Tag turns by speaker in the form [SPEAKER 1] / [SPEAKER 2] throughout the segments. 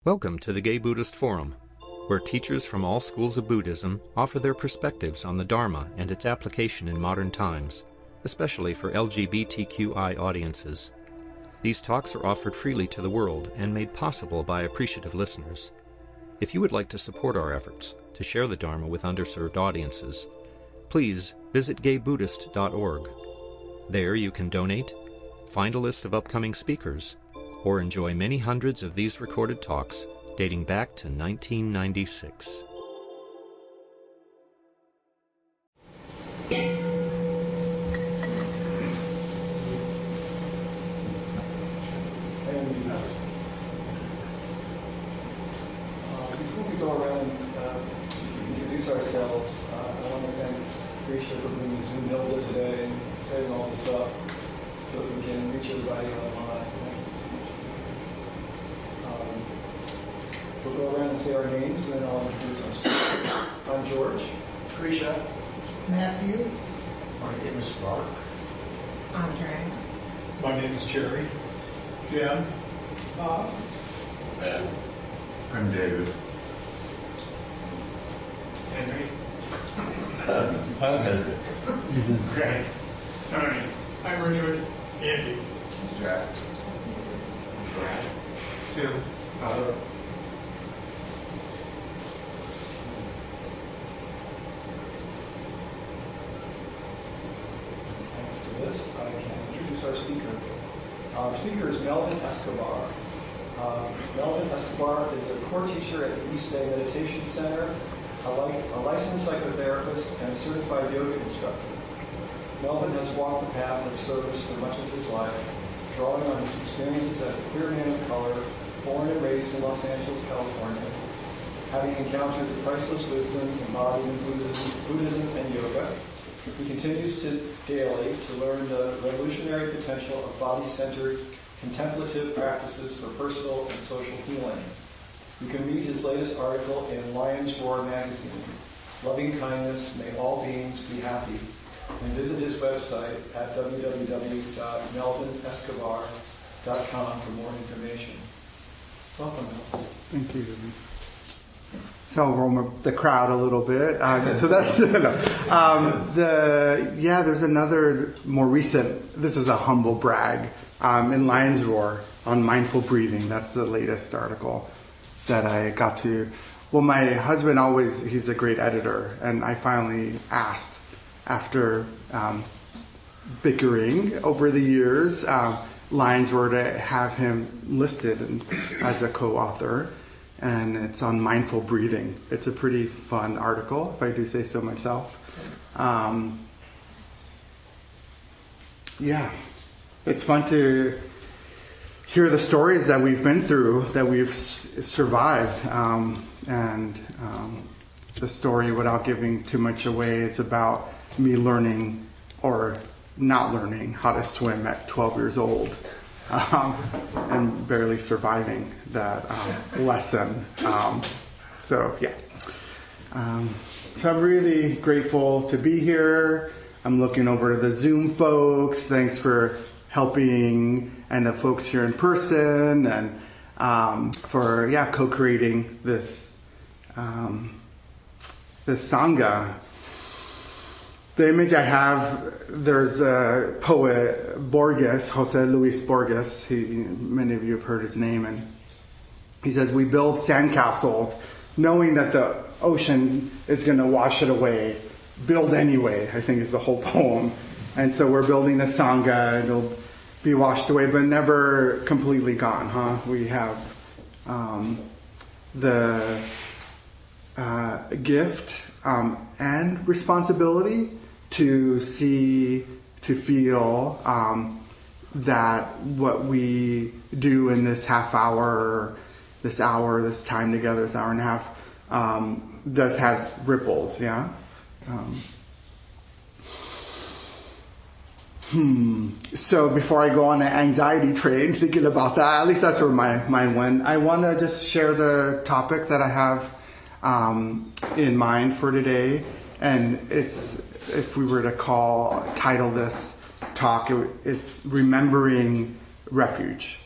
[SPEAKER 1] Welcome to the Gay Buddhist Forum, where teachers from all schools of Buddhism offer their perspectives on the Dharma and its application in modern times, especially for LGBTQI audiences. These talks are offered freely to the world and made possible by appreciative listeners. If you would like to support our efforts to share the Dharma with underserved audiences, please visit gaybuddhist.org. There you can donate, find a list of upcoming speakers, or enjoy many hundreds of these recorded talks dating back to 1996.
[SPEAKER 2] Before we go around introduce ourselves, I want to thank Risha for bringing Zoom Hilda today and setting all this up so that we can reach everybody online. We'll go around and say our names, and then I'll introduce ourselves. I'm George.
[SPEAKER 3] Grisha.
[SPEAKER 4] Matthew.
[SPEAKER 3] My name is Mark.
[SPEAKER 5] Andre.
[SPEAKER 6] My name is Jerry.
[SPEAKER 4] Jim. Bob.
[SPEAKER 7] Ben. I'm David.
[SPEAKER 3] Henry.
[SPEAKER 6] Greg. Tony. I'm Richard. Andy.
[SPEAKER 7] Jack.
[SPEAKER 3] Brad.
[SPEAKER 6] Tim.
[SPEAKER 2] Thanks to this, I can introduce our speaker. Our speaker is Melvin Escobar. Melvin Escobar is a core teacher at the East Bay Meditation Center, a licensed psychotherapist, and a certified yoga instructor. Melvin has walked the path of service for much of his life, drawing on his experiences as a queer man of color, born and raised in Los Angeles, California. Having encountered the priceless wisdom embodied in Buddhism and yoga, he continues daily to learn the revolutionary potential of body-centered, contemplative practices for personal and social healing. You can read his latest article in Lion's Roar magazine, Loving Kindness, May All Beings Be Happy, and visit his website at www.melvinescobar.com for more information. Welcome, Melvin.
[SPEAKER 4] Thank you. So I'll warm up the crowd a little bit. So that's there's another more recent. This is a humble brag in Lion's Roar on mindful breathing. That's the latest article that I got to. Well, my husband he's a great editor, and I finally asked after bickering over the years, Lion's Roar to have him listed as a co-author. And it's on mindful breathing. It's a pretty fun article, if I do say so myself. It's fun to hear the stories that we've been through, that we've survived. And the story, without giving too much away, is about me learning or not learning how to swim at 12 years old. And barely surviving that lesson. So I'm really grateful to be here. I'm looking over to the Zoom folks. Thanks for helping, and the folks here in person, and for co-creating this Sangha. The image I have, there's a poet, Borges, Jose Luis Borges. Many of you have heard his name, and he says, "We build sandcastles knowing that the ocean is going to wash it away. Build anyway," I think is the whole poem. And so we're building the Sangha, and it'll be washed away, but never completely gone, huh? We have the gift and responsibility to see, to feel that what we do in this half hour, this time together, this hour and a half, does have ripples, yeah? So before I go on an anxiety train, thinking about that, at least that's where my mind went, I want to just share the topic that I have in mind for today. And it's, if we were to title this talk, it's Remembering Refuge.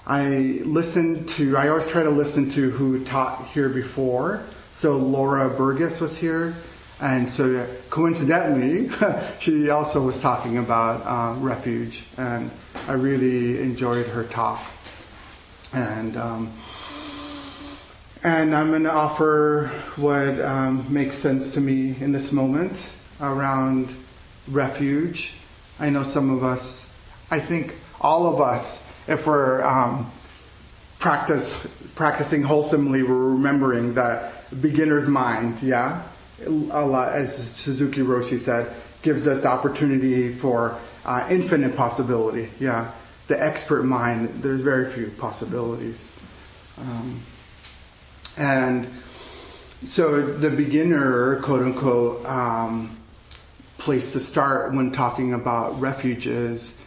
[SPEAKER 4] I always try to listen to who taught here before. So Laura Burgess was here, and so coincidentally, she also was talking about Refuge, and I really enjoyed her talk. And I'm going to offer what makes sense to me in this moment around refuge. I know some of us, I think all of us, if we're practicing wholesomely, we're remembering that beginner's mind, a lot, as Suzuki Roshi said, gives us the opportunity for infinite possibility. The expert mind, there's very few possibilities. And so the beginner, quote unquote, place to start when talking about refuge is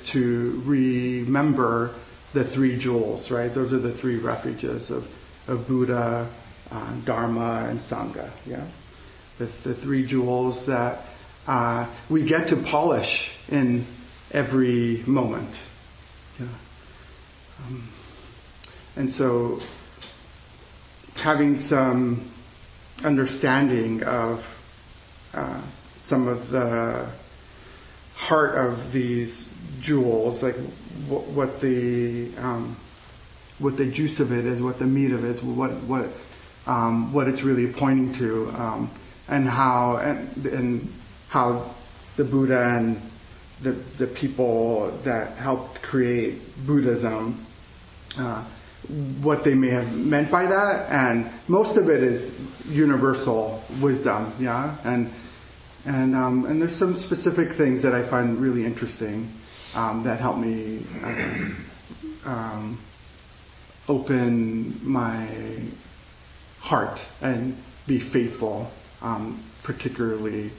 [SPEAKER 4] to remember the three jewels, right? Those are the three refuges of Buddha, Dharma, and Sangha. The three jewels that we get to polish in every moment. And so having some understanding of some of the heart of these jewels, like what the juice of it is, what the meat of it is, what it's really pointing to, and how the Buddha and the people that helped create Buddhism, what they may have meant by that, and most of it is universal wisdom, and there's some specific things that I find really interesting that help me open my heart and be faithful, particularly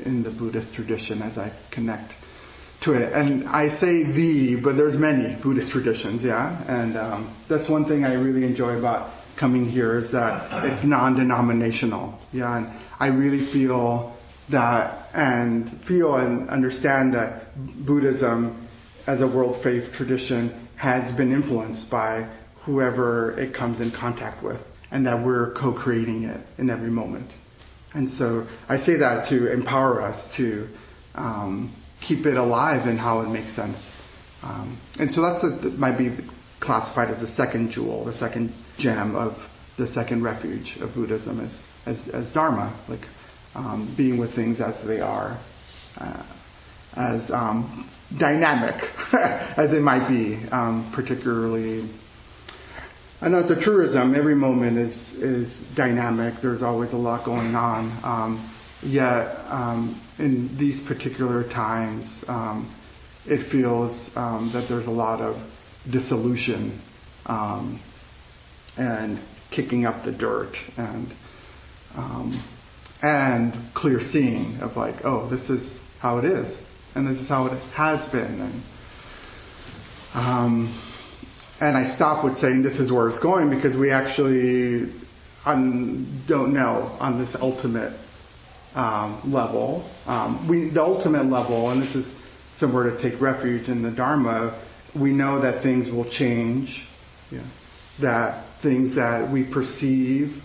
[SPEAKER 4] in the Buddhist tradition as I connect to it. And I say but there's many Buddhist traditions, and that's one thing I really enjoy about coming here is that it's non-denominational, and I really feel that and understand that Buddhism as a world faith tradition has been influenced by whoever it comes in contact with, and that we're co-creating it in every moment. And so I say that to empower us to keep it alive in how it makes sense. And so that might be classified as the second jewel, the second gem of the second refuge of Buddhism as Dharma, like being with things as they are, as dynamic as it might be, particularly. I know it's a truism, every moment is dynamic, there's always a lot going on, yet in these particular times it feels that there's a lot of dissolution and kicking up the dirt and clear seeing of like, oh, this is how it is, and this is how it has been, and I stop with saying this is where it's going because we actually don't know on this ultimate level. The ultimate level, and this is somewhere to take refuge in the Dharma, we know that things will change, that things that we perceive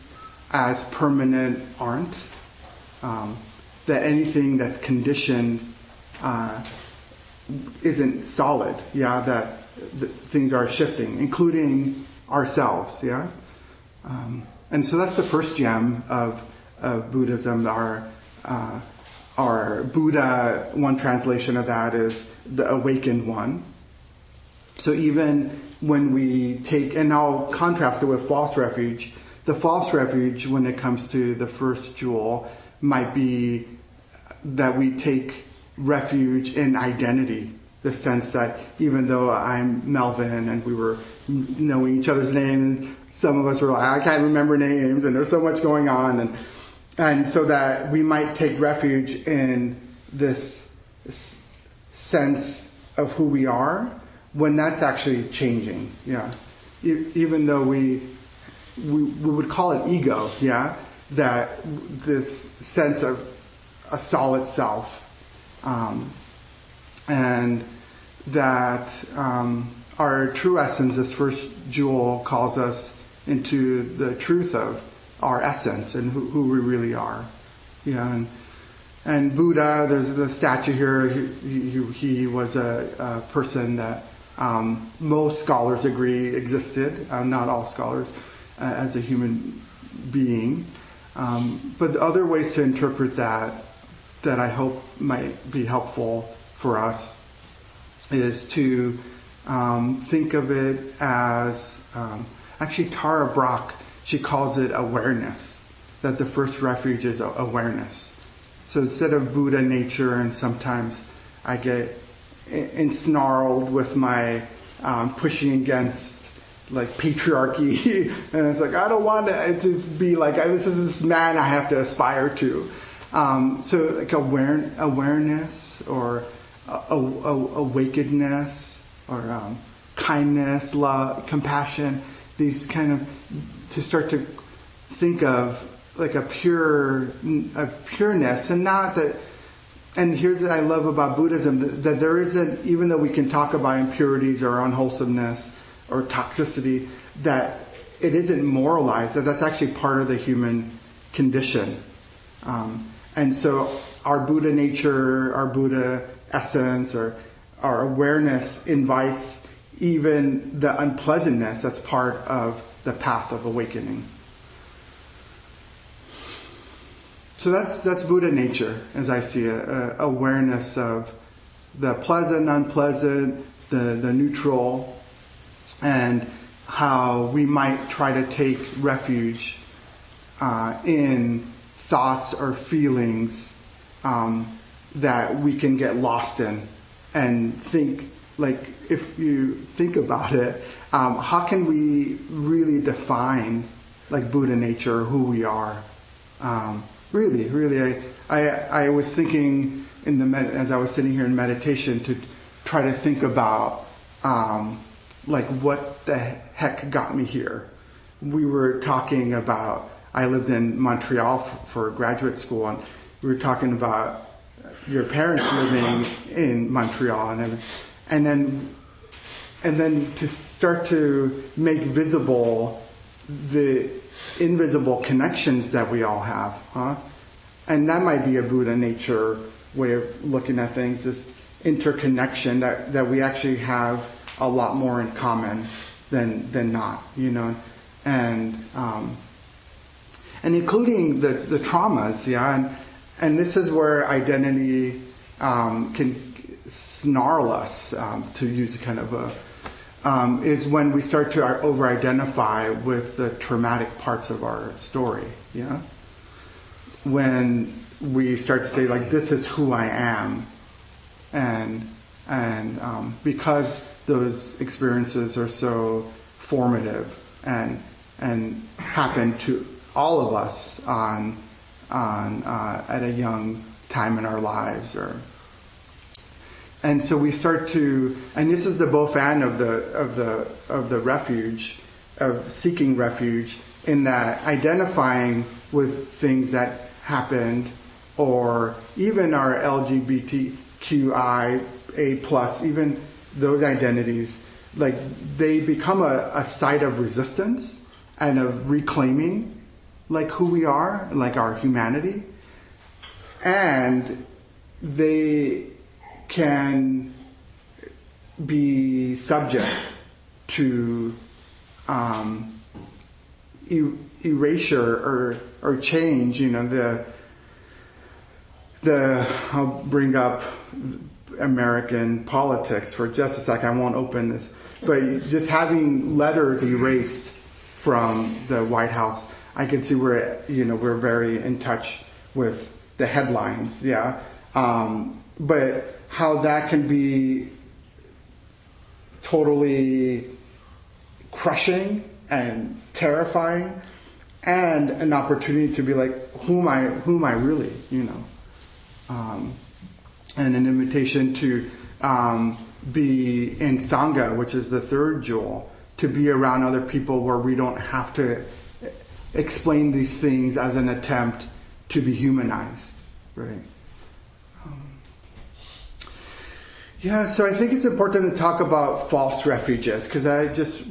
[SPEAKER 4] as permanent aren't, that anything that's conditioned isn't solid, that things are shifting, including ourselves, and so that's the first gem of Buddhism. Our Buddha, one translation of that is the awakened one. So even when we take, and I'll contrast it with false refuge, the false refuge when it comes to the first jewel might be that we take refuge in identity. The sense that even though I'm Melvin and we were knowing each other's names, and some of us were like, I can't remember names and there's so much going on, and so that we might take refuge in this sense of who we are when that's actually changing. Even though we would call it ego, that this sense of a solid self, and that our true essence, this first jewel calls us into the truth of our essence and who we really are. Yeah, and Buddha, there's the statue here. He was a person that most scholars agree existed, not all scholars, as a human being. But the other ways to interpret that I hope might be helpful for us is to think of it as, actually Tara Brach, she calls it awareness, that the first refuge is awareness. So instead of Buddha nature, and sometimes I get ensnarled with my pushing against like patriarchy, and it's like, I don't want to be like, this is this man I have to aspire to. So like awareness or awakenedness or kindness, love, compassion, these kind of, to start to think of like a pureness, and not that. And here's what I love about Buddhism, that there isn't, even though we can talk about impurities or unwholesomeness or toxicity, that it isn't moralized, that that's actually part of the human condition. And so our Buddha nature, our Buddha essence, or our awareness invites even the unpleasantness as part of the path of awakening. So that's Buddha nature, as I see it, awareness of the pleasant, unpleasant, the neutral, and how we might try to take refuge in thoughts or feelings that we can get lost in, and think, like, if you think about it, how can we really define like Buddha nature, who we are? Really, I was thinking as I was sitting here in meditation to try to think about like what the heck got me here. We were talking about, I lived in Montreal for graduate school, and we were talking about your parents living in Montreal, and then to start to make visible the invisible connections that we all have, huh? And that might be a Buddha nature way of looking at things, this interconnection that we actually have a lot more in common than not, you know, and including the traumas, yeah, and this is where identity can snarl us, to use a kind of a. Is when we start to over-identify with the traumatic parts of our story, yeah? When we start to say, like, this is who I am, and because those experiences are so formative and happen to all of us at a young time in our lives, and so we start to, and this is the both and of the refuge, of seeking refuge, in that identifying with things that happened, or even our LGBTQIA+, even those identities, like they become a site of resistance and of reclaiming, like who we are, like our humanity, and they can be subject to erasure or change. You know, the I'll bring up American politics for just a second. I won't open this, but just having letters erased from the White House, I can see we're very in touch with the headlines, yeah. But how that can be totally crushing and terrifying, and an opportunity to be like, who am I really, you know? And an invitation to be in Sangha, which is the third jewel, to be around other people where we don't have to explain these things as an attempt to be humanized, right? Yeah, so I think it's important to talk about false refuges, because I just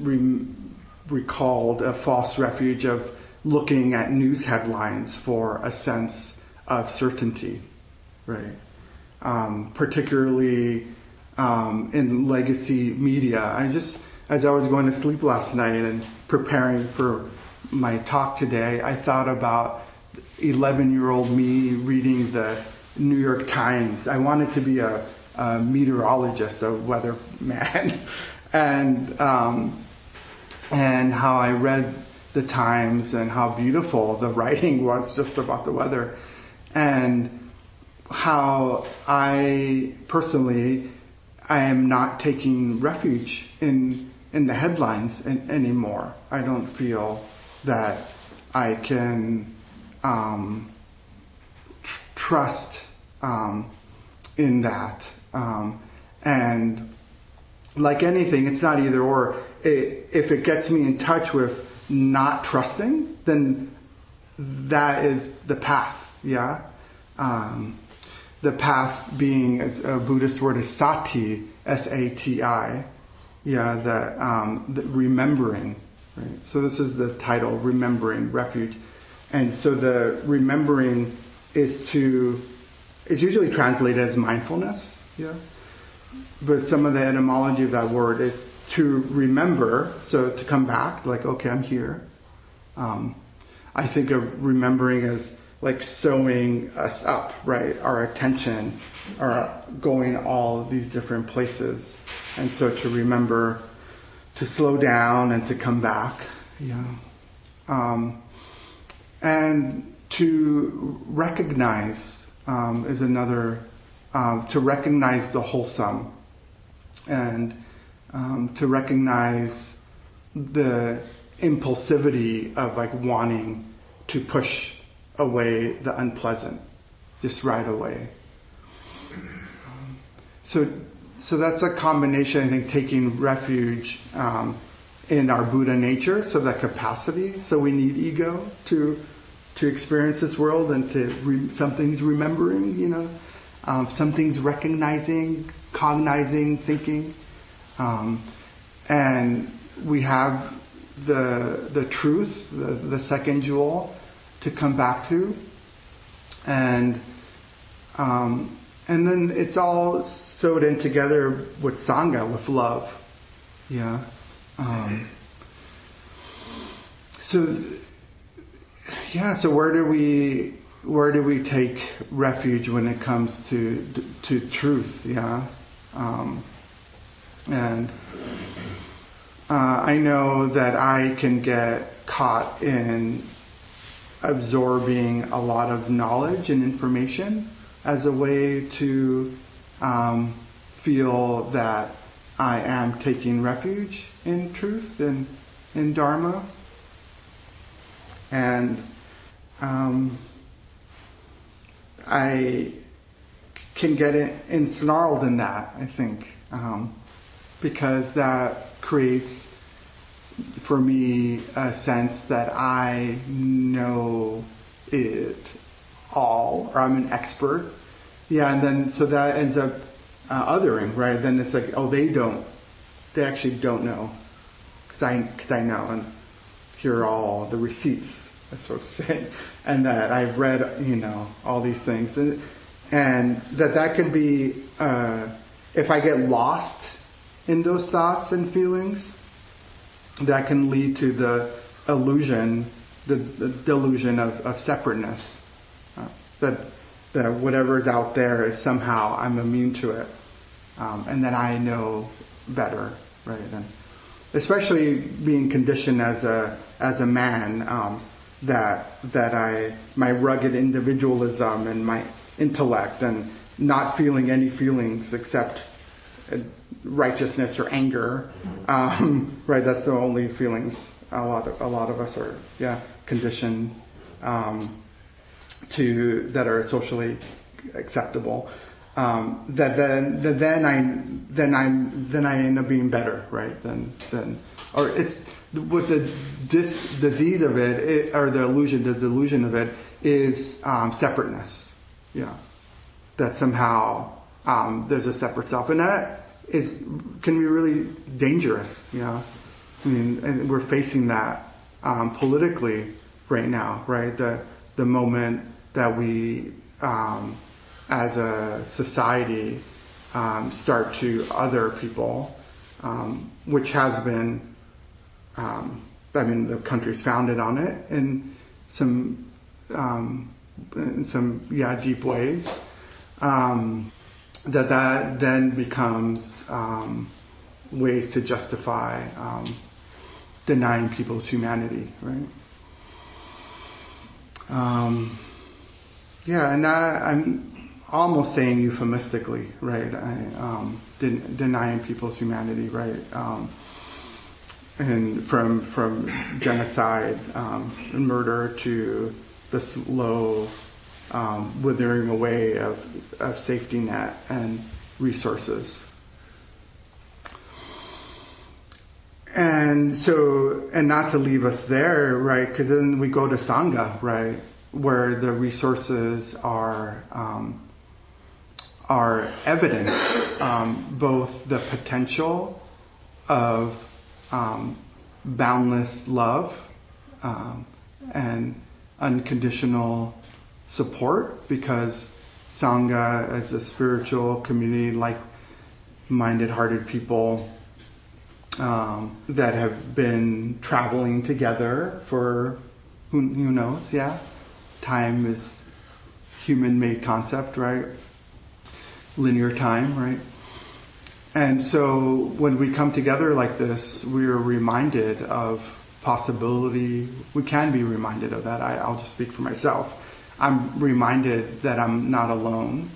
[SPEAKER 4] recalled a false refuge of looking at news headlines for a sense of certainty, right? Particularly in legacy media. As I was going to sleep last night and preparing for my talk today, I thought about 11-year-old me reading the New York Times. I wanted to be a meteorologist, a weatherman, and how I read the Times and how beautiful the writing was just about the weather, and how I personally I am not taking refuge in the headlines anymore. I don't feel that I can trust in that. And like anything, it's not either or. If it gets me in touch with not trusting, then that is the path. Yeah. The path being, as a Buddhist word, is sati, S-A-T-I. Yeah, the remembering. Right? So this is the title, Remembering Refuge. And so the remembering is usually translated as mindfulness. Yeah. But some of the etymology of that word is to remember, so to come back, like, okay, I'm here. I think of remembering as like sewing us up, right? Our attention are going all these different places. And so to remember to slow down and to come back. Yeah. And to recognize is another, to recognize the wholesome, and to recognize the impulsivity of like wanting to push away the unpleasant, just right away. So that's a combination, I think, taking refuge in our Buddha nature, so that capacity. So we need ego to experience this world, and to some things remembering, some things recognizing, cognizing, thinking, and we have the truth, the second jewel, to come back to, and then it's all sewed in together with Sangha, with love. Yeah. So where do we take refuge when it comes to truth? Yeah. And I know that I can get caught in absorbing a lot of knowledge and information as a way to feel that I am taking refuge in truth and in Dharma. And I can get ensnarled in that, I think, because that creates for me a sense that I know it all, or I'm an expert. Yeah, and then so that ends up othering, right? Then it's like, oh, they actually don't know, because I know, and here are all the receipts, that sort of thing, and that I've read, all these things, and that could be, if I get lost in those thoughts and feelings, that can lead to the illusion, the delusion of separateness, that whatever is out there is somehow I'm immune to it, and that I know better, right? And especially being conditioned as a man, that my rugged individualism and my intellect, and not feeling any feelings except righteousness or anger, right? That's the only feelings a lot of us are, conditioned to, that are socially acceptable. Then I end up being better, right? Or it's with the disease of it, or the delusion of it is separateness. Yeah, that somehow there's a separate self, and that can be really dangerous. I mean, and we're facing that politically right now, right? The moment that we, as a society, start to other people, which has been, the country's founded on it in some deep ways. That then becomes ways to justify denying people's humanity, right? And I'm almost saying euphemistically, right? Denying people's humanity, right? And from genocide and murder to the slow withering away of safety net and resources. And so, and not to leave us there, right? Because then we go to Sangha, right? Where the resources are evident, both the potential of boundless love and unconditional support, because Sangha as a spiritual community, like-minded hearted people that have been traveling together for who knows, time is human-made concept, right? Linear time, right? And so when we come together like this, we are reminded of possibility. We can be reminded of that. I'll just speak for myself. I'm reminded that I'm not alone,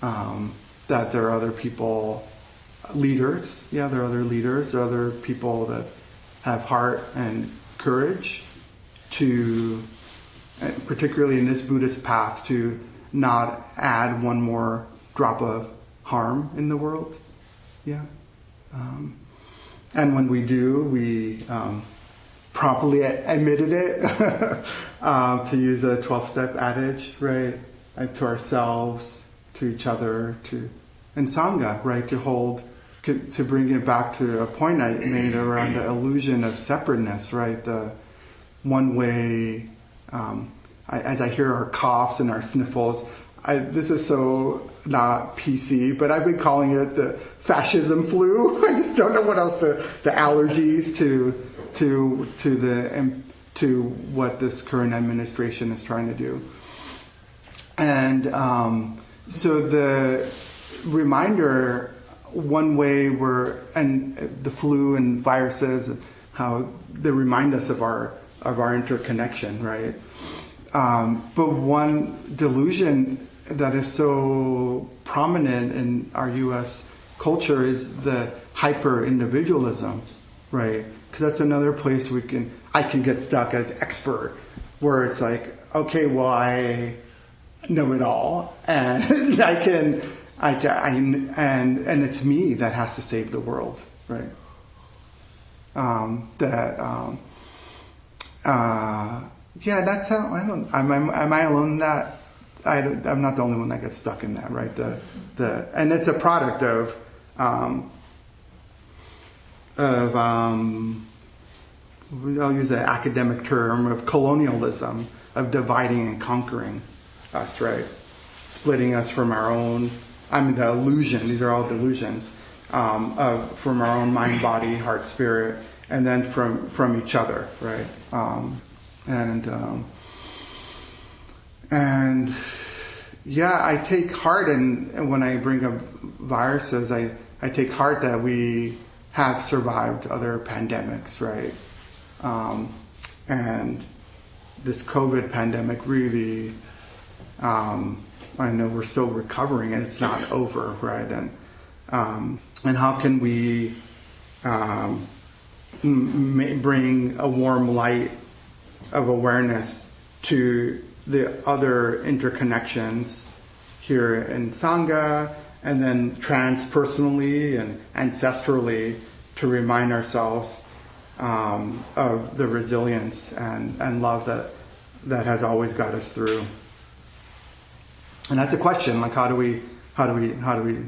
[SPEAKER 4] that there are other people, leaders. There are other leaders, there are other people that have heart and courage to, particularly in this Buddhist path, to not add one more drop of harm in the world. And when we do, we promptly admitted it, to use a 12-step adage, right? To ourselves, to each other, and Sangha, right? To bring it back to a point I made around the illusion of separateness, right? The one way, as I hear our coughs and our sniffles, this is so not PC, but I've been calling it the fascism flu. I just don't know what else the allergies to what this current administration is trying to do. And so the reminder, one way and the flu and viruses, how they remind us of our interconnection, right? But one delusion that is so prominent in our U.S. culture is the hyper-individualism, right? Because that's another place I can get stuck as expert, where it's like, okay, well, I know it all, and and it's me that has to save the world, right? That's how I don't. Am I alone in that? I'm not the only one that gets stuck in that, right? And it's a product of I'll use an academic term of colonialism, of dividing and conquering us, right? Splitting us from our own. The illusion. These are all delusions from our own mind, body, heart, spirit, and then from each other, right? I take heart, and when I bring up viruses, I take heart that we have survived other pandemics, right? And this COVID pandemic really, I know we're still recovering and it's not over, right? And how can we bring a warm light of awareness to the other interconnections here in Sangha, and then transpersonally and ancestrally, to remind ourselves of the resilience and love that has always got us through. And that's a question, like how do how do we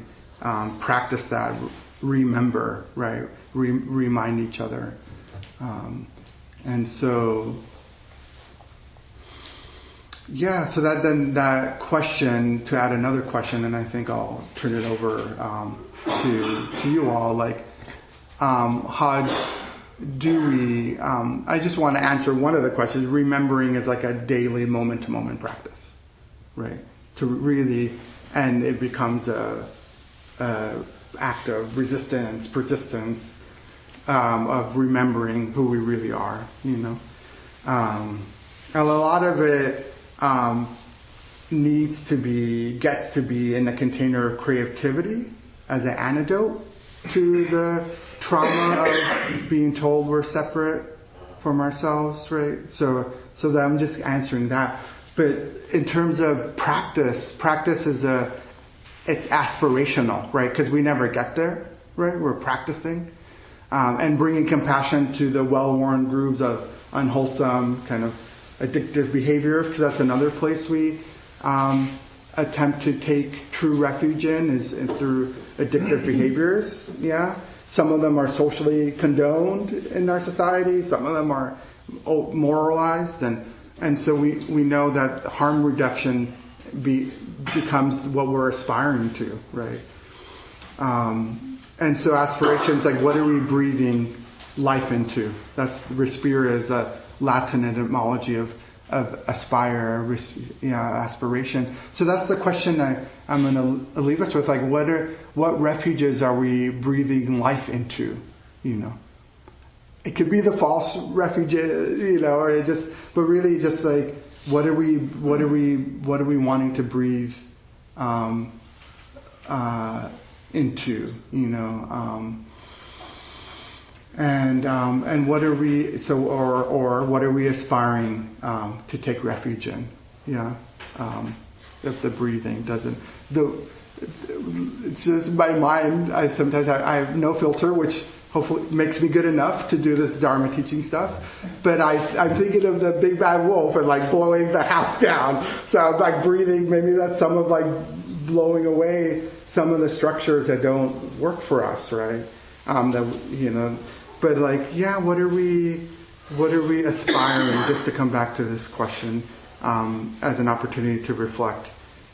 [SPEAKER 4] practice that? Remember, right? Remind each other, and so. Yeah, so that question, to add another question, and I think I'll turn it over to you all, like, how do we, I just want to answer one of the questions. Remembering is like a daily moment-to-moment practice, right? To really, and it becomes a act of resistance, persistence, of remembering who we really are, you know. And a lot of it gets to be in the container of creativity as an antidote to the trauma of being told we're separate from ourselves, right? So that I'm just answering that. But in terms of practice is it's aspirational, right? Because we never get there, right? We're practicing. And bringing compassion to the well-worn grooves of unwholesome kind of addictive behaviors, because that's another place we attempt to take true refuge in, is through addictive behaviors. Yeah, some of them are socially condoned in our society, some of them are moralized, and so we know that harm reduction becomes what we're aspiring to, right? And so aspirations, like, what are we breathing life into? That's respira is a Latin etymology of aspire, aspiration. So that's the question I'm going to leave us with. Like, what refuges are we breathing life into? You know, it could be the false refuges, you know, or but really just like, what are we wanting to breathe into? You know. And what are we or what are we aspiring to take refuge in? Yeah, if the breathing doesn't, it's just my mind. I have no filter, which hopefully makes me good enough to do this Dharma teaching stuff. But I'm thinking of the big bad wolf and like blowing the house down. So I'm like breathing. Maybe that's some of like blowing away some of the structures that don't work for us, right? That, you know. But like, yeah, what are we aspiring? Just to come back to this question as an opportunity to reflect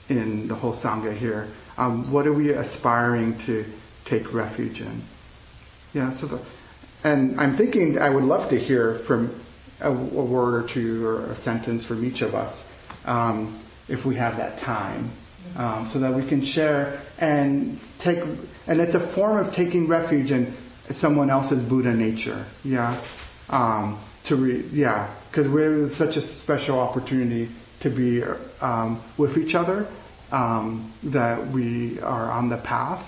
[SPEAKER 4] in the whole Sangha here. What are we aspiring to take refuge in? Yeah. And I'm thinking I would love to hear from a word or two or a sentence from each of us, if we have that time, so that we can share and take. And it's a form of taking refuge in someone else's Buddha nature, because we're such a special opportunity to be with each other, that we are on the path.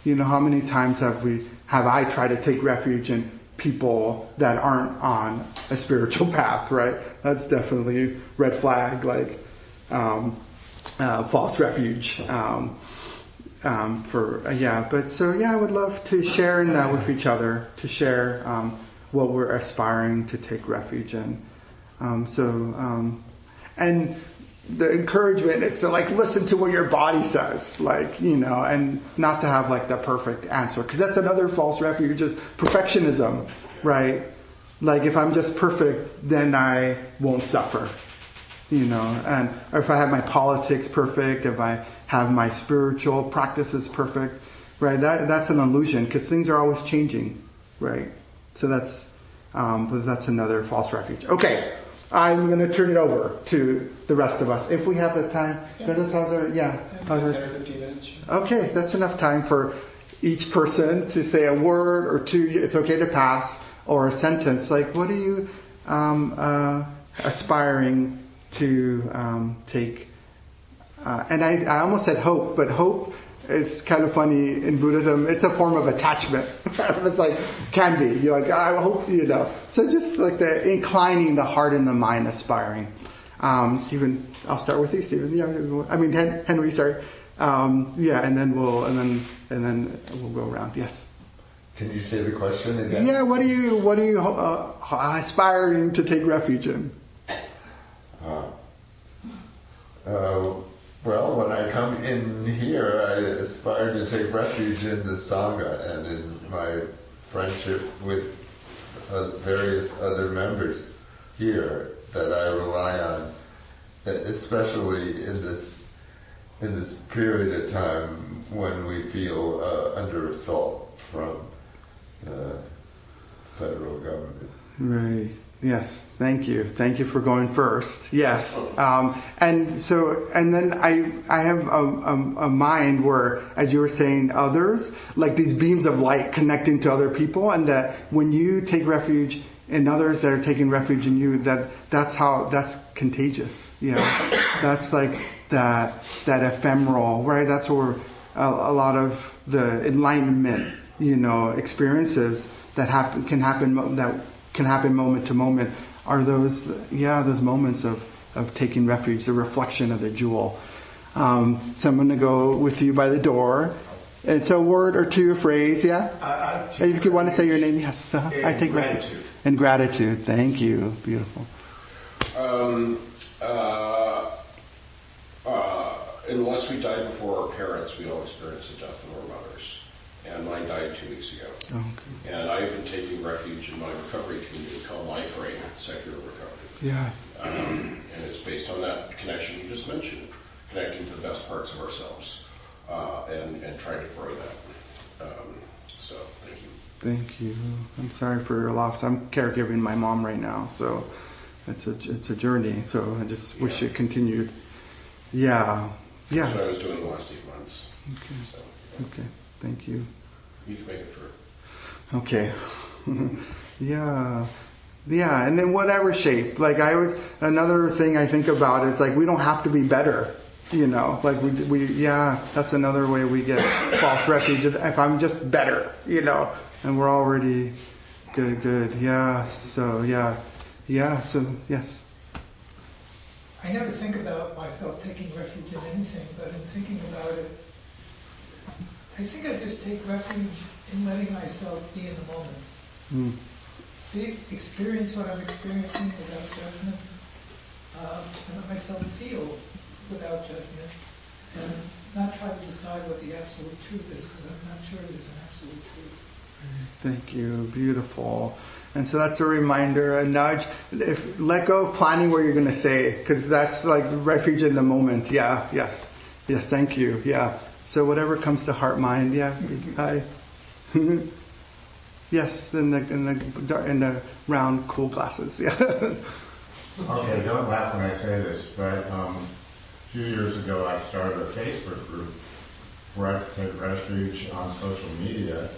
[SPEAKER 4] You know, how many times have I tried to take refuge in people that aren't on a spiritual path, right? That's definitely red flag, like false refuge. I would love to share in that with each other, to share what we're aspiring to take refuge in. And the encouragement is to like listen to what your body says, like, you know, and not to have like the perfect answer, because that's another false refuge, is perfectionism, right? Like, if I'm just perfect, then I won't suffer, you know, or if I have my politics perfect, if I have my spiritual practices perfect, right? That's an illusion, because things are always changing, right? So that's another false refuge. Okay, I'm going to turn it over to the rest of us if we have the time.
[SPEAKER 2] Yeah.
[SPEAKER 4] 10 or
[SPEAKER 2] 15 minutes.
[SPEAKER 4] Okay, that's enough time for each person to say a word or two. It's okay to pass, or a sentence. Like, what are you aspiring to take? And I almost said hope, but hope is kind of funny in Buddhism. It's a form of attachment. It's like, can be. You're like, I hope, you know. So just like the inclining the heart and the mind, aspiring. Stephen, I'll start with you, Stephen. Yeah, I mean Henry. Sorry. And then we'll go around. Yes.
[SPEAKER 7] Can you say the question again?
[SPEAKER 4] Yeah. What are you aspiring to take refuge in?
[SPEAKER 7] Well, when I come in here, I aspire to take refuge in the Sangha and in my friendship with various other members here that I rely on, especially in this period of time when we feel under assault from the federal government.
[SPEAKER 4] Right. Yes. Thank you. Thank you for going first. Yes. And then I have a mind where, as you were saying, others, like these beams of light connecting to other people, and that when you take refuge in others that are taking refuge in you, that's contagious. Yeah. That's like that ephemeral, right? That's where a lot of the enlightenment, experiences that can happen moment to moment are those moments of taking refuge, the reflection of the jewel. So I'm going to go with you by the door. And so a word or two, a phrase, yeah? If you want to say your name, yes. I take refuge. And gratitude. Thank you. Beautiful.
[SPEAKER 8] Unless we died before our parents, we all experience the death of our mothers. And mine died 2 weeks ago.
[SPEAKER 4] Okay.
[SPEAKER 8] And I've been taking refuge in my recovery community called Life Ring, Secular Recovery.
[SPEAKER 4] Yeah.
[SPEAKER 8] And it's based on that connection you just mentioned, connecting to the best parts of ourselves and trying to grow that. So, thank you.
[SPEAKER 4] Thank you. I'm sorry for your loss. I'm caregiving my mom right now, so it's a journey. So I just wish it continued. Yeah. Yeah.
[SPEAKER 8] That's what I was doing the last 8 months.
[SPEAKER 4] Okay.
[SPEAKER 8] So,
[SPEAKER 4] Okay. Thank you.
[SPEAKER 8] you can make it through.
[SPEAKER 4] Okay. Yeah. Yeah, and in whatever shape. Like another thing I think about is like we don't have to be better, like that's another way we get false refuge. If I'm just better, and we're already good. Yeah, so so yes.
[SPEAKER 9] I never think about myself taking refuge in anything, but in thinking about it, I think I just take refuge in letting myself be in the moment. Experience what I'm experiencing without judgment, and let myself feel without judgment, and not try to decide what the absolute truth is, because I'm not sure there's an absolute truth.
[SPEAKER 4] Thank you. Beautiful. And so that's a reminder, a nudge. Let go of planning what you're going to say, because that's like refuge in the moment. Yeah. Yes. Thank you. Yeah. So whatever comes to heart, mind. Yeah. Hi. Yes. In the round, cool glasses. Yeah.
[SPEAKER 10] Okay. Don't laugh when I say this, but a few years ago I started a Facebook group where I take refuge on social media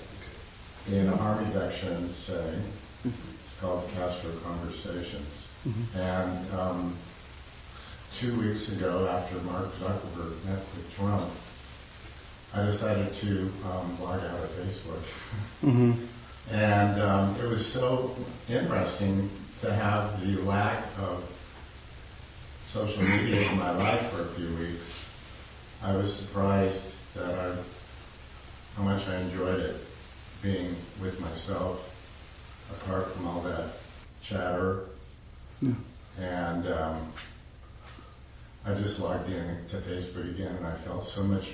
[SPEAKER 10] in a harm reduction setting. It's called Castro Conversations. And 2 weeks ago, after Mark Zuckerberg met with Trump, I decided to log out of Facebook. And it was so interesting to have the lack of social media in my life for a few weeks. I was surprised that how much I enjoyed it, being with myself, apart from all that chatter. And I just logged in to Facebook again, and I felt so much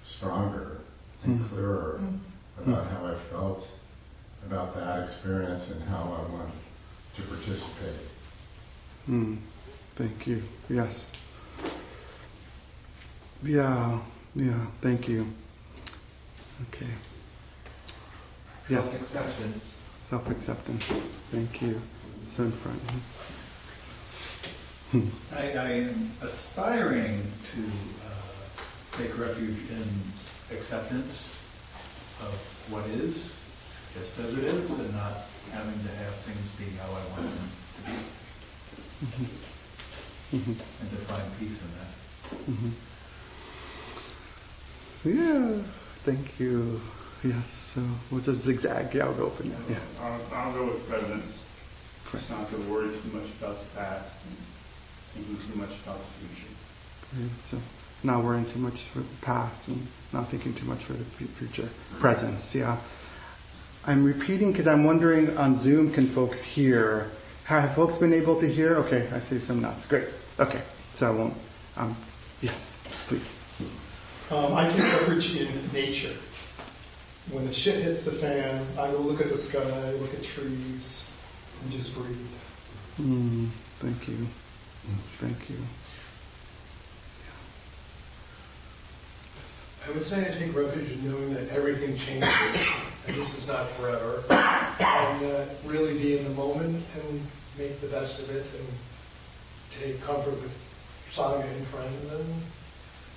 [SPEAKER 10] stronger and clearer about how I felt about that experience and how I wanted to participate.
[SPEAKER 4] Thank you. Yes. Yeah. Thank you. Okay. Yes.
[SPEAKER 3] Self-acceptance.
[SPEAKER 4] Self-acceptance. Thank you. So in front.
[SPEAKER 6] I am aspiring to take refuge in acceptance of what is, just as it is, and not having to have things be how I want them to be. And to find peace in that.
[SPEAKER 4] Yeah. Thank you. Yes. So we'll just zigzag. Yeah, I'll go open it. Yeah.
[SPEAKER 11] I'll go with presence. Just not to worry too much about the past and thinking too much about the future.
[SPEAKER 4] Okay, so not worrying too much for the past and not thinking too much for the future. Presence. Yeah. I'm repeating because I'm wondering on Zoom, can folks hear? Have folks been able to hear? Okay, I see some nods. Great. Okay, so I won't. Yes, please.
[SPEAKER 12] I take refuge in nature. When the shit hits the fan, I go look at the sky, look at trees, and just breathe.
[SPEAKER 4] Thank you. Thank you.
[SPEAKER 13] I would say I take refuge in knowing that everything changes, and this is not forever, and really be in the moment and make the best of it, and take comfort with Sangha and friends, and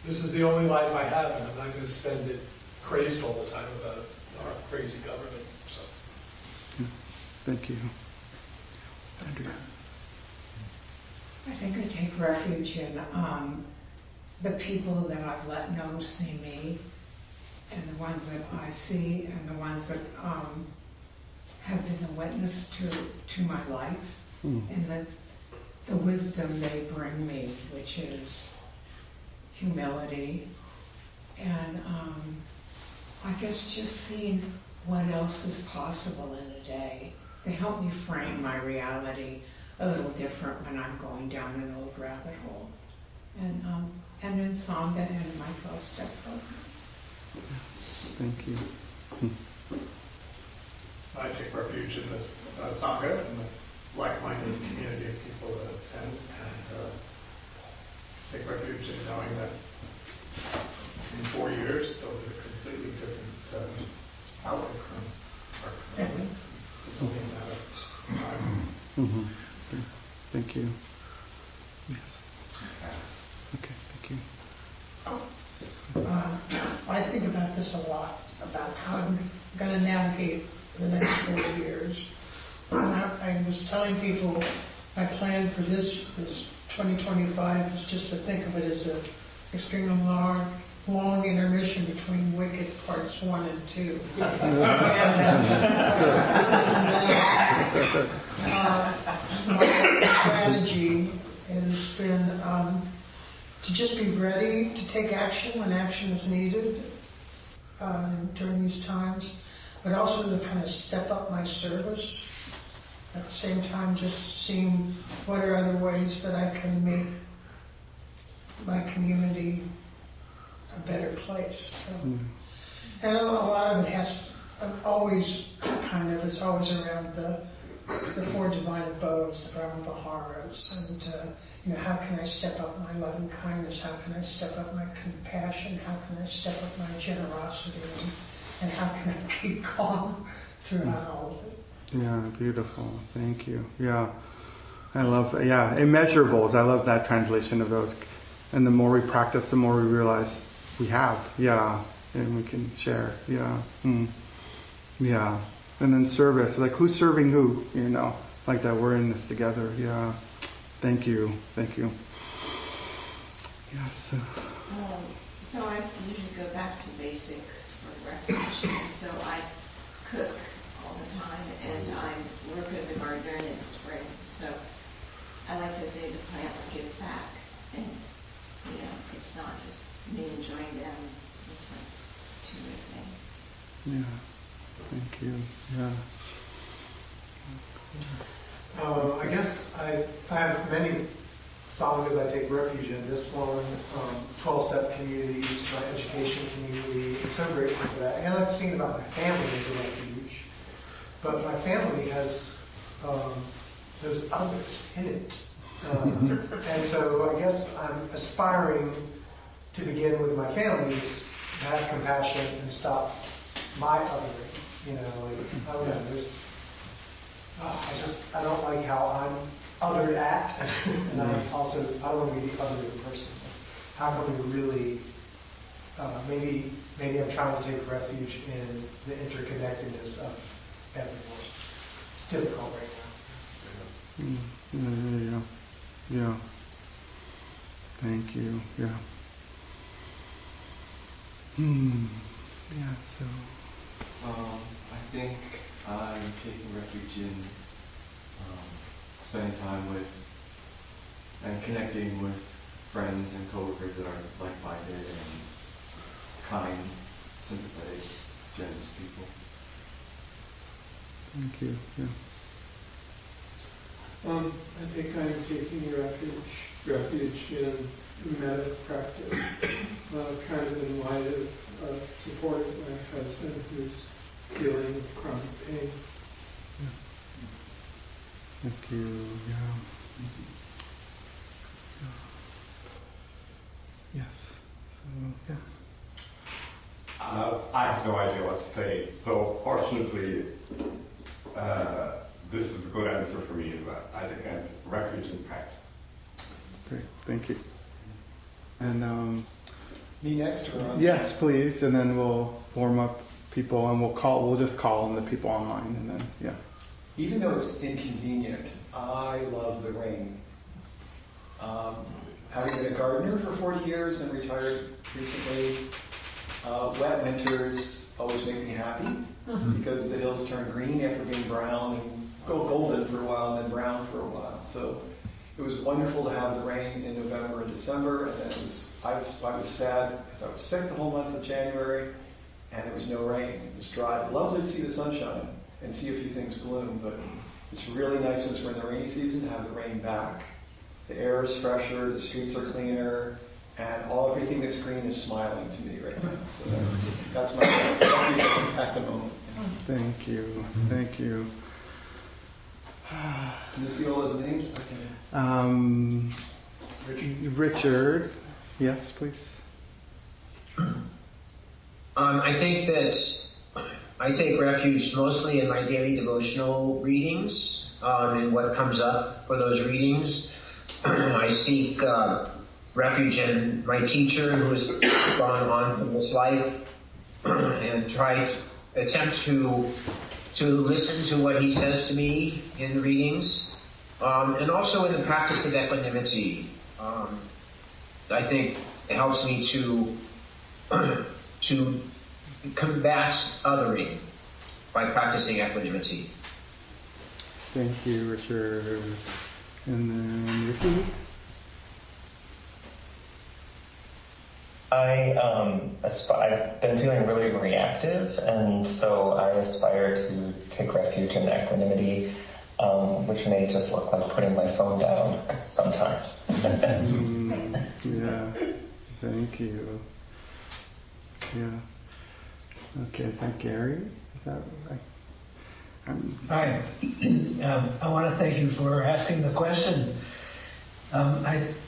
[SPEAKER 13] this is the only life I have, and I'm not going to spend it crazed all the time about our crazy government. So,
[SPEAKER 4] Thank you. Andrea.
[SPEAKER 5] I think I take refuge in the people that I've let know see me, and the ones that I see, and the ones that have been the witness to my life, and the wisdom they bring me, which is humility, and I guess just seeing what else is possible in a day. They help me frame my reality a little different when I'm going down an old rabbit hole. And in Sangha and in my 12-step programs.
[SPEAKER 4] Thank you.
[SPEAKER 11] I take refuge in this Sangha and the like-minded community of people that attend, and take refuge in knowing that in 4 years they'll be a completely different outlook from our community. It's only a matter of time.
[SPEAKER 4] Thank you. Yes. Okay, thank you.
[SPEAKER 14] I think about this a lot, about how I'm going to navigate the next 4 years. I was telling people my plan for this 2025 is just to think of it as an extremely long intermission between Wicked Parts 1 and 2. My strategy has been to just be ready to take action when action is needed during these times, but also to kind of step up my service. At the same time, just seeing what are other ways that I can make my community a better place. So, and a lot of it has always it's always around the 4 divine abodes, the Brahma Viharas, and how can I step up my loving kindness? How can I step up my compassion? How can I step up my generosity? And how can I keep calm throughout all of it?
[SPEAKER 4] Yeah, beautiful. Thank you. Yeah, I love. Immeasurables. I love that translation of those. And the more we practice, the more we realize we have. Yeah, and we can share. Yeah. Yeah. And then service, like who's serving who, like that we're in this together. Yeah. Thank you. Thank you. Yes.
[SPEAKER 15] So I usually go back to basics for refuge. And so I cook all the time, and I work as a gardener in spring. So I like to say the plants give back, and it's not just me enjoying them. It's a two-way thing.
[SPEAKER 4] Yeah. Thank you. Yeah.
[SPEAKER 12] I guess I have many sanghas I take refuge in. This one, 12-step communities, my education community. I'm so grateful for that. And I've seen about my family as a refuge. But my family has those others in it. And so I guess I'm aspiring to begin with my families, to have compassion and stop my othering. I don't like how I'm othered at, and I don't want to be the othered person. How can we really, maybe I'm trying to take refuge in the interconnectedness of everyone. It's difficult right now.
[SPEAKER 4] Yeah. Thank you. Yeah. Yeah, so.
[SPEAKER 16] I think I'm taking refuge in spending time with and connecting with friends and coworkers that are like-minded and kind, sympathetic, generous people.
[SPEAKER 4] Thank you. Yeah.
[SPEAKER 13] I think I'm taking refuge in metta practice, kind of in light of supporting my husband who's feeling chronic pain.
[SPEAKER 4] Yeah. Thank you. Yeah. Yes. So, yeah.
[SPEAKER 17] I have no idea what to say. So fortunately, this is a good answer for me, is that I take refuge in practice.
[SPEAKER 4] Great, thank you. And
[SPEAKER 2] me next, or
[SPEAKER 4] yes, please, and then we'll warm up people, and we'll just call on the people online, and then yeah.
[SPEAKER 2] Even though it's inconvenient, I love the rain. Having been a gardener for 40 years and retired recently, wet winters always make me happy because the hills turn green after being brown and go golden for a while and then brown for a while. So it was wonderful to have the rain in November and December, and then I was sad because I was sick the whole month of January and there was no rain. It was dry. Lovely to see the sunshine and see a few things bloom, but it's really nice since we're in the rainy season to have the rain back. The air is fresher, the streets are cleaner, and everything that's green is smiling to me right now. So that's my refuge at the moment.
[SPEAKER 4] Thank you. Thank you.
[SPEAKER 2] Can you see all those names?
[SPEAKER 4] Richard. Yes, please.
[SPEAKER 18] I think that I take refuge mostly in my daily devotional readings and what comes up for those readings. I seek refuge in my teacher who has gone on from this life and attempt to listen to what he says to me in the readings, and also in the practice of equanimity. I think it helps me to combat othering by practicing equanimity.
[SPEAKER 4] Thank you, Richard. And then Ricky.
[SPEAKER 19] I've been feeling really reactive, and so I aspire to take refuge in equanimity, which may just look like putting my phone down sometimes.
[SPEAKER 4] Yeah, thank you. Yeah. Okay, thank Gary. Is that right?
[SPEAKER 20] Hi. I want to thank you for asking the question.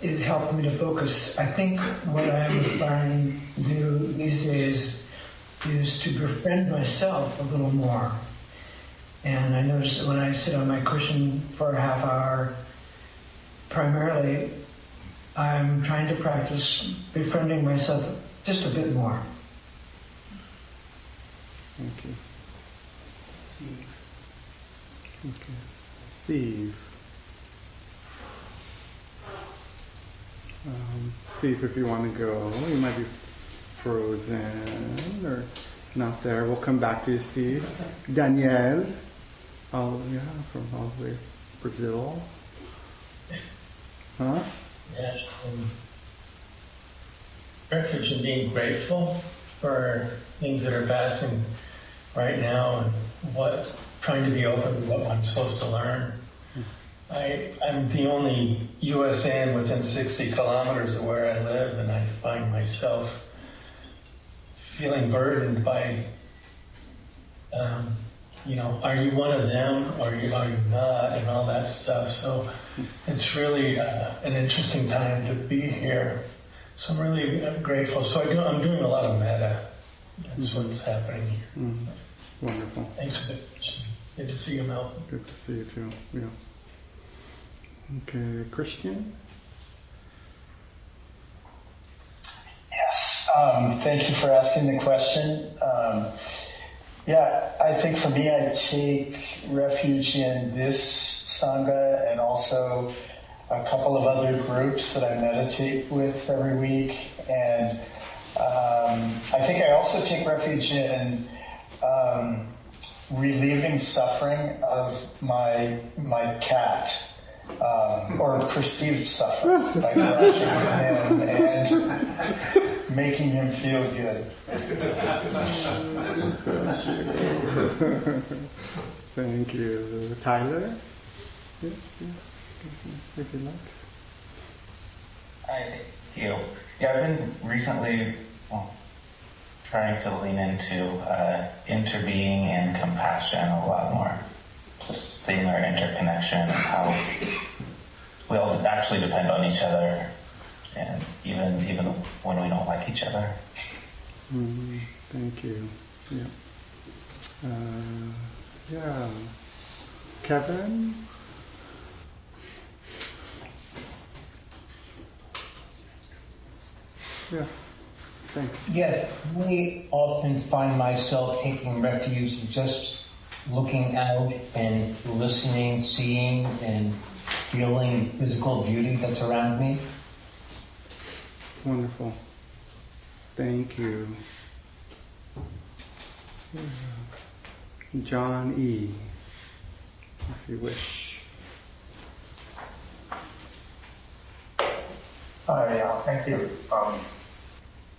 [SPEAKER 20] It helped me to focus. I think what I'm trying to do these days is to befriend myself a little more. And I notice that when I sit on my cushion for a half hour, primarily, I'm trying to practice befriending myself just a bit more.
[SPEAKER 4] Thank you. Okay, Steve. Steve, if you want to go, you might be frozen or not there. We'll come back to you, Steve. Danielle. Oh, yeah, from all the way Brazil. Huh?
[SPEAKER 21] Yeah. Refuge in being grateful for things that are passing right now and trying to be open to what I'm supposed to learn. I'm the only USAN within 60 kilometers of where I live, and I find myself feeling burdened by, are you one of them or are you not, and all that stuff. So it's really an interesting time to be here. So I'm really grateful. So I'm doing a lot of metta. That's what's happening here.
[SPEAKER 4] Mm-hmm. Wonderful.
[SPEAKER 21] Thanks for the question. Good to see you, Melvin.
[SPEAKER 4] Good to see you too. Yeah. Okay, Christian?
[SPEAKER 22] Yes, thank you for asking the question. I think for me, I take refuge in this Sangha and also a couple of other groups that I meditate with every week. And I think I also take refuge in relieving suffering of my cat. Or perceived suffering by brushing him and making him feel good.
[SPEAKER 4] Thank you. Tyler? Yeah. If you like.
[SPEAKER 1] Thank you. Yeah, I've been recently trying to lean into interbeing and compassion a lot more. Just seeing our interconnection and how we all actually depend on each other, and even when we don't like each other.
[SPEAKER 4] Thank you. Yeah. Yeah. Kevin? Yeah. Thanks.
[SPEAKER 7] Yes, I often find myself taking refuge in just looking out and listening, seeing, and feeling physical beauty that's around me.
[SPEAKER 4] Wonderful. Thank you. John E., if you wish.
[SPEAKER 23] Hi, thank you.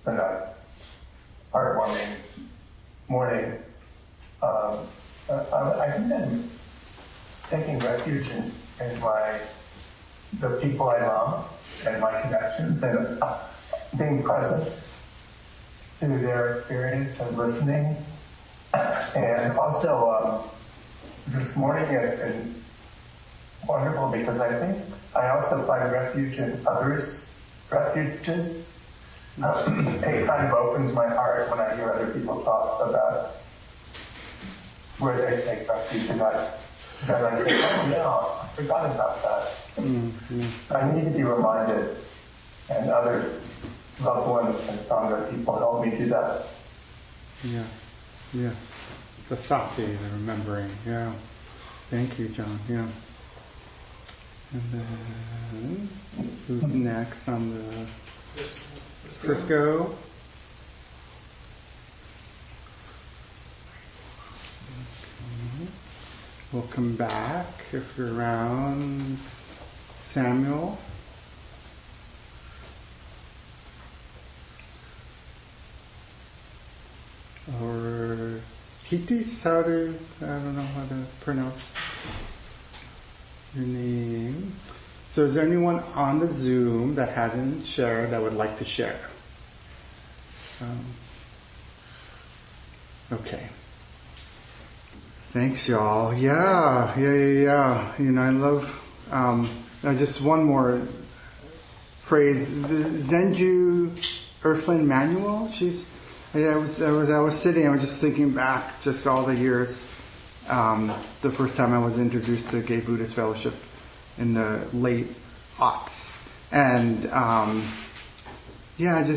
[SPEAKER 23] Been a heartwarming morning. I think I'm taking refuge in the people I love and my connections, and being present to their experience and listening. And also, this morning has been wonderful because I think I also find refuge in others' refuges. It kind of opens my heart when I hear other people talk about where they take refuge, and then I say, oh yeah, I forgot about that.
[SPEAKER 4] Mm-hmm.
[SPEAKER 23] I need to be reminded, and others, loved ones and Sangha people help me do that.
[SPEAKER 4] Yeah. Yes. The sati, the remembering. Yeah. Thank you, John. Yeah. And then who's next on the Frisco? Okay. We'll come back if you're around. Samuel. Or Hitis, I don't know how to pronounce your name. So is there anyone on the Zoom that hasn't shared that would like to share? Okay. Thanks, y'all. Yeah. You know, I love, just one more phrase. The Zenju Earthling Manual, I was sitting, I was just thinking back just all the years, the first time I was introduced to Gay Buddhist Fellowship in the late aughts. And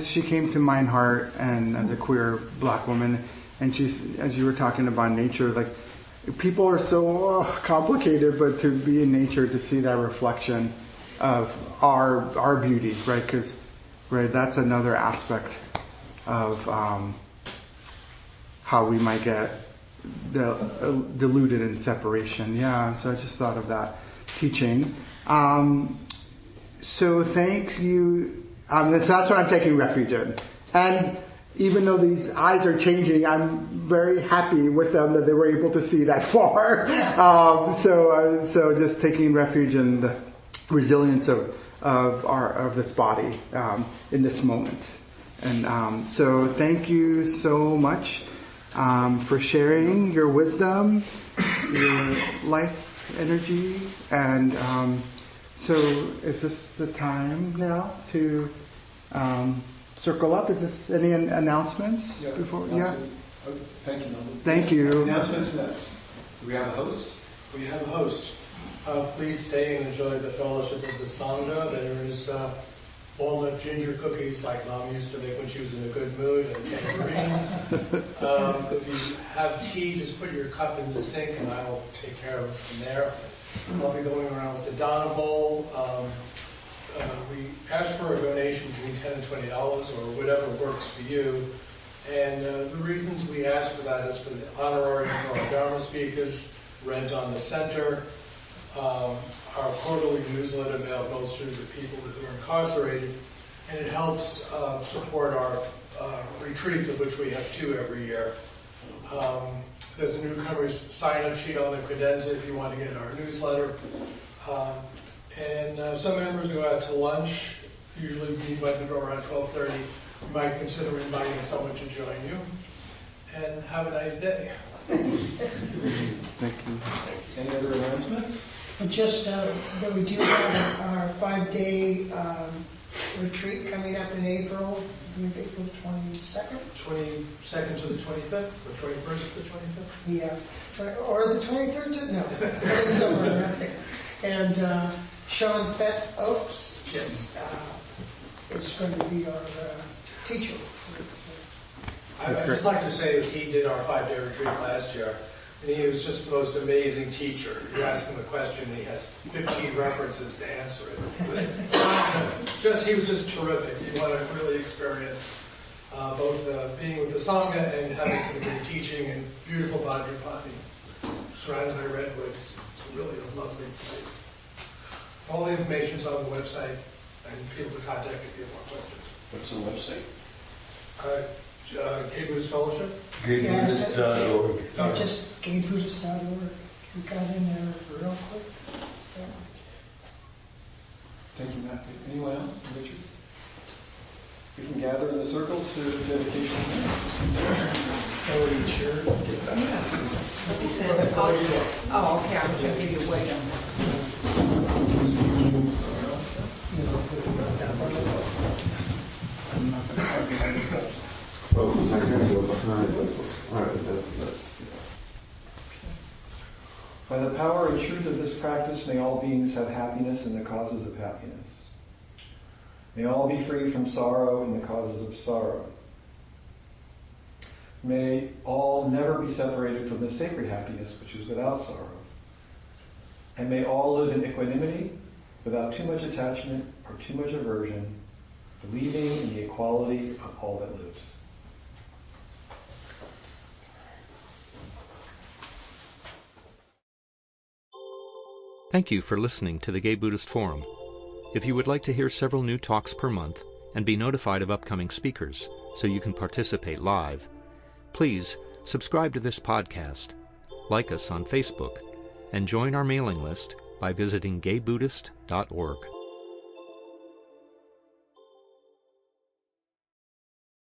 [SPEAKER 4] she came to Mind Heart, and as a queer black woman, and she's, as you were talking about nature, like people are so complicated, but to be in nature, to see that reflection of our beauty, right? Because that's another aspect of how we might get diluted in separation. Yeah, so I just thought of that teaching. So thank you. So that's what I'm taking refuge in. And even though these eyes are changing, I'm very happy with them that they were able to see that far. So just taking refuge in the resilience of this body in this moment. And so thank you so much for sharing your wisdom, your life energy. And so is this the time now to circle up? Is this any announcements before?
[SPEAKER 2] Announcements. Yeah. Okay. Thank you, Melvin.
[SPEAKER 4] Thank you.
[SPEAKER 2] Announcements next. Do we have a host?
[SPEAKER 13] We have a host. Please stay and enjoy the fellowship of the Sangha. There is walnut ginger cookies like Mom used to make when she was in a good mood, and tangerines. If you have tea, just put your cup in the sink and I will take care of it from there. I'll be going around with the Dharma bowl. We ask for a donation between $10 and $20 or whatever works for you. And the reasons we ask for that is for the honorarium for our Dharma speakers, rent on the center, our quarterly newsletter mailed mostly to people who are incarcerated, and it helps support our retreats, of which we have 2 every year. There's a newcomer's sign-up sheet on the credenza if you want to get our newsletter. Some members go out to lunch, usually we let the door around 12:30. You might consider inviting someone to join you. And have a nice day.
[SPEAKER 4] Thank you.
[SPEAKER 2] Any other announcements?
[SPEAKER 14] Just that we do have our 5-day retreat coming up in April, I believe April 22nd.
[SPEAKER 13] 22nd to the 25th, or 21st to the 25th?
[SPEAKER 14] Yeah, or the 23rd to, no, it's somewhere around there. And Sean Fett Oaks is going to be our teacher.
[SPEAKER 13] I'd just like to say that he did our 5-day retreat last year, and he was just the most amazing teacher. You ask him a question, and he has 15 references to answer it. He was just terrific. You want to really experience both being with the Sangha and having some great teaching and beautiful Vajrapani, surrounded by redwoods. It's really a lovely place. All the information's on the website, and people to contact if you have more questions.
[SPEAKER 3] What's the website?
[SPEAKER 13] Gay Buddhist Fellowship?
[SPEAKER 3] GayBuddhist.org.
[SPEAKER 14] Just gaybuddhist.org. We got in there real quick. Yeah.
[SPEAKER 2] Thank you, Matt. Anyone else? Richard? We can gather in the circle to dedication.
[SPEAKER 5] Oh, okay. I was going to give you a weight on that.
[SPEAKER 8] Oh, I'm going to go behind. All right, that's.
[SPEAKER 2] By the power and truth of this practice, may all beings have happiness and the causes of happiness. May all be free from sorrow and the causes of sorrow. May all never be separated from the sacred happiness which is without sorrow. And may all live in equanimity, without too much attachment or too much aversion, believing in the equality of all that lives.
[SPEAKER 9] Thank you for listening to the Gay Buddhist Forum. If you would like to hear several new talks per month and be notified of upcoming speakers so you can participate live, please subscribe to this podcast, like us on Facebook, and join our mailing list by visiting gaybuddhist.org.